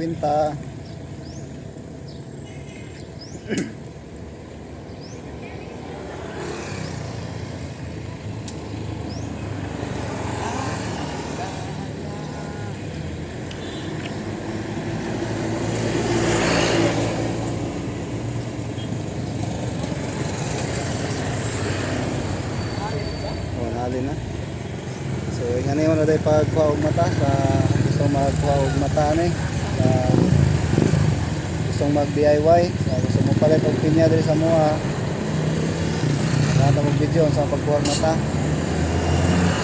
50. Nali na. So ingani mo na day pagkuha og mata sa gusto magkuha og mata ni. Gustong mag DIY, sa gusto mo palit og pinya diri sa moa. Nata mo video sa pagkuha og mata.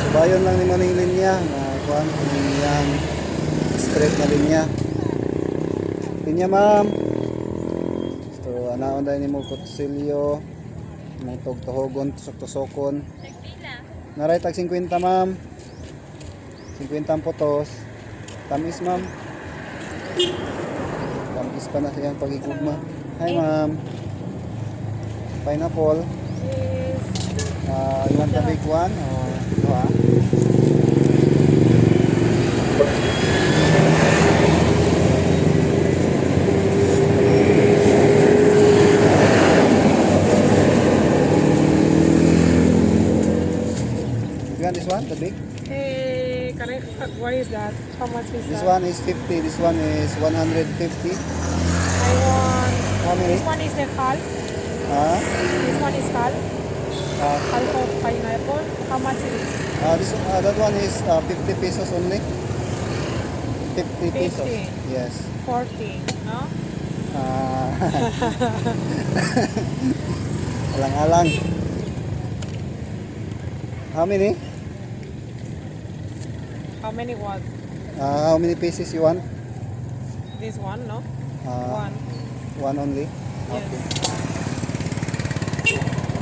Subayon lang ni maning linya na kuan yang straight na linya. Pinya ma'am. So anaon day nimo kutsilyo, mong tugtuhogon, tusok-tusokon. Naray tag 50 ma'am. 50 ang putos. Tamis ma'am. Tamis pa na siyang pagigugma. Hi ma'am. Pineapple. Yes. You want the big one or ito this one, the big? Hey, can I? What is that? How much is This that? one is 50, this one is 150. I want. How many? This one is the half. This one is half. Half of pineapple. How much is it? That one is 50 pesos only. 50 pesos. 50. Yes. 40. No? Alang-alang. How many? How many what? How many pieces you want? This one, no? Uh, One. One only? Yes. Okay.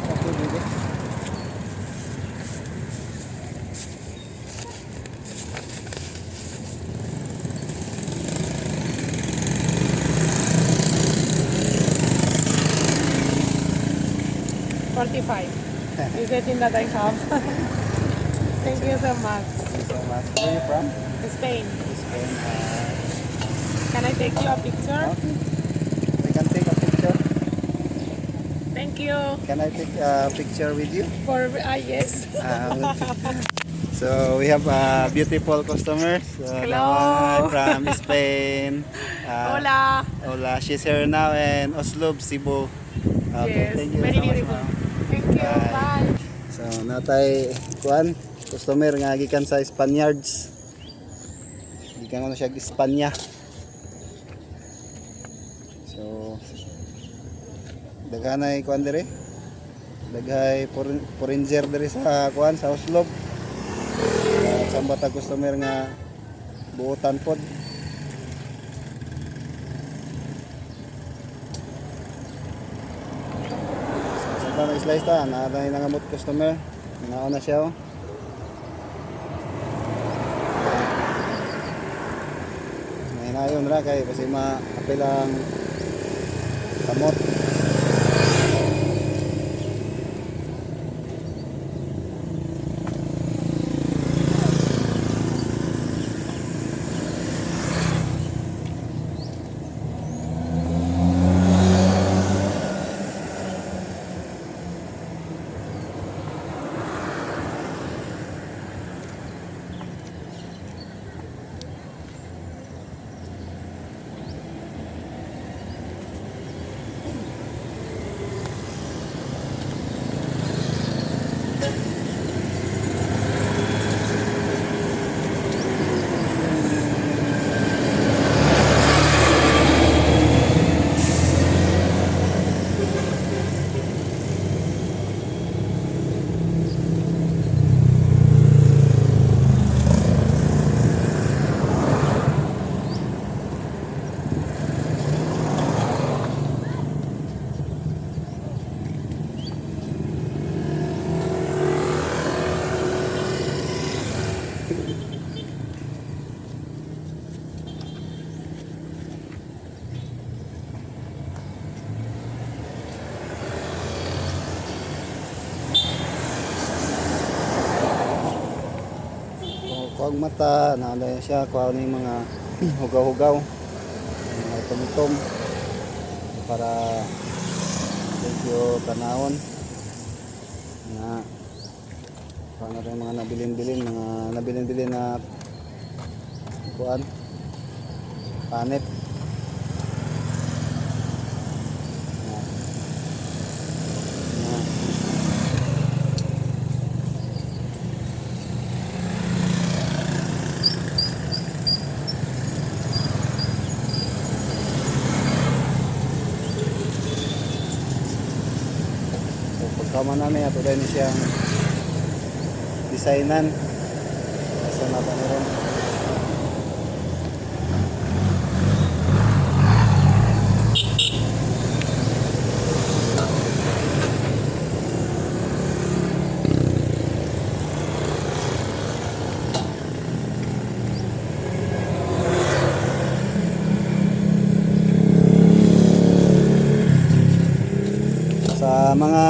Okay, baby. $45. Is the thing that I have? Thank you so much. Thank you so much. Where are you from? Spain. Spain. Can I take you a picture? Okay. I can take a picture. Thank you. Can I take a picture with you? Yes. So we have a beautiful customer. So Hello. from Spain. Hola. Hola. She's here now in Oslo, Cebu. Okay, Yes. thank you Very so much, beautiful. ma'am. Thank you. Bye. Bye. So natay kuan customer nga gikan sa Spaniards. Gikan ko na siya Espanya. So daghanay kuan dire. Daghay foreigner dire sa kuan sa Oslo. Sa bata customer nga buotan pod. Sa slice ta na nangamot customer. Nauna siya oh. Nayon ra kay kasi maapil ang kamot. Kuwag mata, naalala siya, kuwag na yung mga hugaw-hugaw. tumitom para medyo tanahon na paano rin mga nabilin-bilin na kuan panit. Pagkama namin ato dahil siyang designan sa nata meron. Sa mga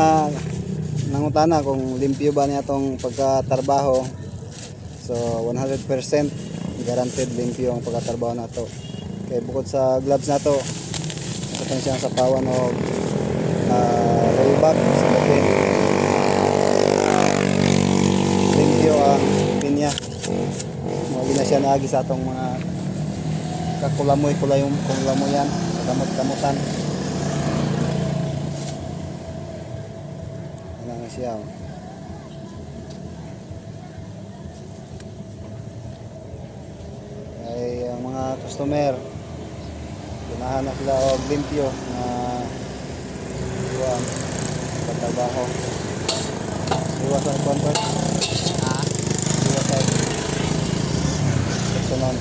nangutana kung limpyo ba niya itong pagkatrabaho, so 100% guaranteed limpyo ang pagkatrabaho na to. Kaya bukod sa gloves na to, ito siyang sapawan o rollback sa gabi, limpyo ang pinya. Mali na siya naagi sa itong mga kakulamoy yan sa kamot-kamutan. Siya. Ay ang mga customer ganahan na sila og limpyo na kuan pagtrabaho. Iwas ang kontor. Iwas ang personal.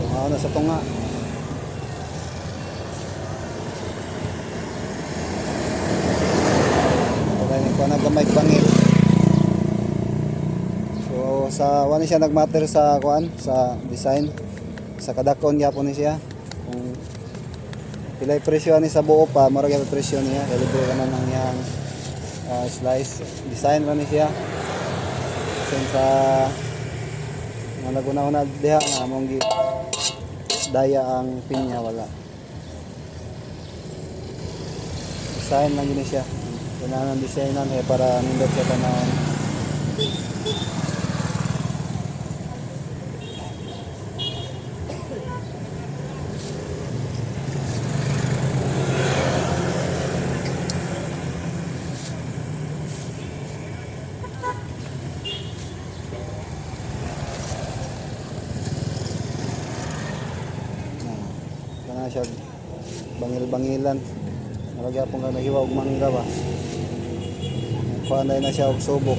Tumaw na sa tunga. Nagkamay bangil. So sa wala siya nagmatter sa kuan sa design, sa kadakon gyapon ni siya. Kung pilay presyo ni sa buo pa mura gyud presyo niya, libre naman ang iyang slice design ra ni siya. Sen sa naguna-una diha nga among daya ang pinya wala. Design lang yun siya. Kailangan ng designan para nindot siya tanawin. Kailangan siya bangil-bangilan. Malagyan pong nahiwa og mangga ba. Panay na siya og subok.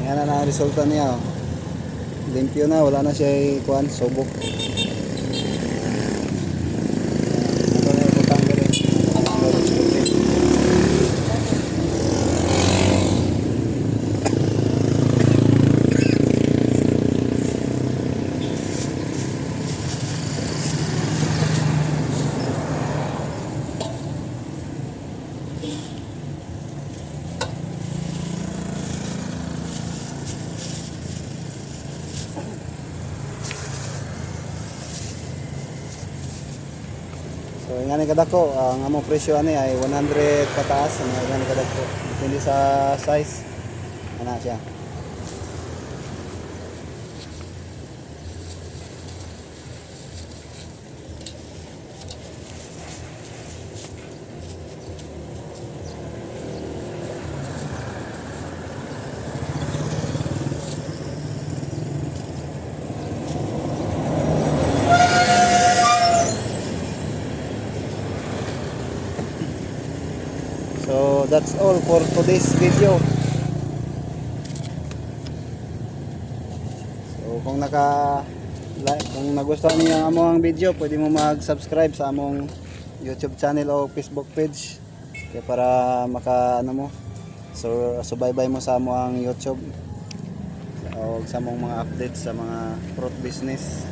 Yan na ang resulta niya. Limpyo na, wala na siya kuan, subok. Ito na yung butang galing. So nga ni kadako, ang among presyo ani ay 100 pataas, ang nga ni kadako. Depende sa size. Ana siya. that's all for today's video. So kung nagustuhan niyo ang among video, pwede mo mag-subscribe sa among YouTube channel o Facebook page. Kaya para subaybay mo sa among YouTube o sa among mga updates sa mga fruit business.